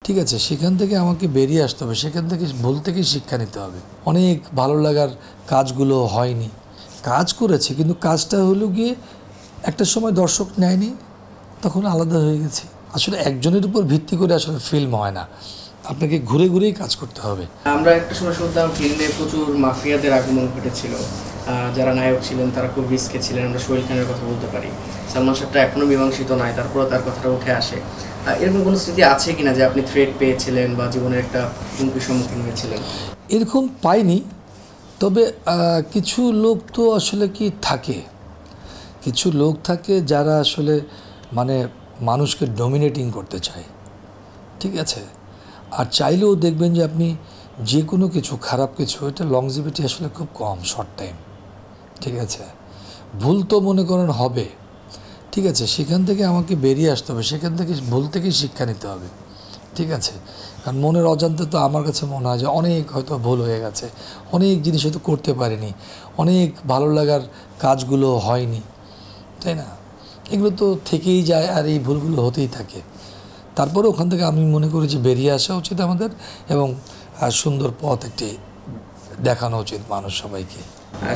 ঠিক আছে, সেখান থেকে আমাকে বেরিয়ে আসতে হবে, সেখান থেকে ভুল থেকে শিক্ষা নিতে হবে। অনেক ভালো লাগার কাজগুলো হয়নি, কাজ করেছি কিন্তু কাজটা হলো গিয়ে একটা সময় দর্শক নেয়নি, তখন আলাদা হয়ে গেছে। আসলে একজনের উপর ভিত্তি করে আসলে ফিল্ম হয় না, আপনাকে ঘুরে ঘুরেই কাজ করতে হবে। আমরা একটা সময় শুনতাম ফিল্মে প্রচুর মাফিয়াদের আগমন ঘটেছিল, যারা নায়ক ছিলেন তারা খুব রিস্কে ছিলেন। আমরা সোহেল খানের কথা বলতে পারি, সালমান শাহটা এখনও মীমাংসিত নয়, তারপরেও তার কথাটা উঠে আসে। এরকম কোনো স্মৃতি আছে কিনা যে আপনি থ্রেট পেয়েছিলেন বা জীবনের একটা হুমকির সম্মুখীন হয়েছিলেন? এরকম পাইনি, তবে কিছু লোক তো আসলে কি থাকে, কিছু লোক থাকে যারা আসলে মানে মানুষকে ডমিনেটিং করতে চায়, ঠিক আছে। আর চাইলেও দেখবেন যে আপনি যে কোনো কিছু খারাপ কিছু, এটা লংজিভিটি আসলে খুব কম, শর্ট টাইম, ঠিক আছে। ভুল তো মনে করেন হবে, ঠিক আছে, সেখান থেকে আমাকে বেরিয়ে আসতে হবে, সেখান থেকে ভুল থেকেই শিক্ষা নিতে হবে, ঠিক আছে। কারণ মনের অজান্তে তো আমার কাছে মনে হয় যে অনেক হয়তো ভুল হয়ে গেছে, অনেক জিনিস হয়তো করতে পারিনি, অনেক ভালো লাগার কাজগুলো হয়নি, তাই না। এগুলো তো থেকেই যায় আর এই ভুলগুলো হতেই থাকে। তারপরে ওখান থেকে আমি মনে করি যে বেরিয়ে আসা উচিত আমাদের, এবং সুন্দর পথ একটি দেখানো উচিত মানুষ সবাইকে।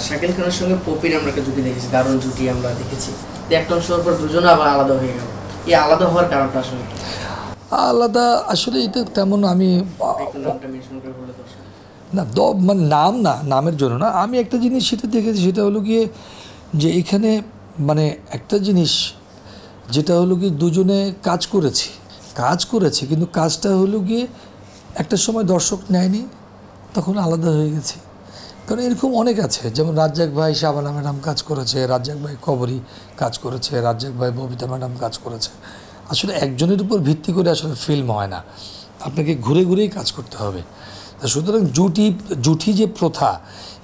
শাকিল খানের সঙ্গে পপির আমরা একটা জুটি দেখেছি, দারুণ জুটি আমরা দেখেছি। একটা অংশের পর দুজনে আবার আলাদা হয়ে গেল, এই আলাদা হওয়ার কারণটা আসলে আলাদা আসলে এটা তেমন আমি না মানে নাম না, নামের জন্য না, আমি একটা জিনিস সেটা দেখেছি, সেটা হলো গিয়ে যে এখানে মানে একটা জিনিস যেটা হলো গিয়ে দুজনে কাজ করেছি কিন্তু কাজটা হলো গিয়ে একটা সময় দর্শক নেয়নি, তখন আলাদা হয়ে গেছে। কারণ এরকম অনেক আছে, যেমন রাজ্জাক ভাই শাবানা ম্যাডাম কাজ করেছে, রাজ্জাক ভাই কবরী কাজ করেছে, রাজ্জাক ভাই ববিতা ম্যাডাম কাজ করেছে। আসলে একজনের উপর ভিত্তি করে আসলে ফিল্ম হয় না, আপনাকে ঘুরে ঘুরেই কাজ করতে হবে। সুতরাং জুটি যে প্রথা,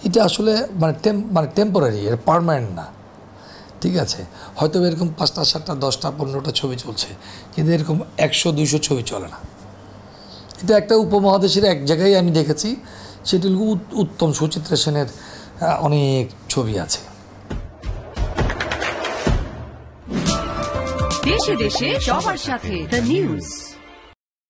এটা আসলে মানে টেম্পোরারি, এটা পার্মানেন্ট না, ঠিক আছে। হয়তো এরকম 5টা 7টা 10টা 15টা ছবি চলছে, কিন্তু এরকম 100-200 ছবি চলে না। এটা একটা উপমহাদেশের এক জায়গায় আমি দেখেছি, সেটি হল উত্তম সুচিত্রা সেনের অনেক ছবি আছে। দেশে দেশে সবার সাথে দ্য নিউজ।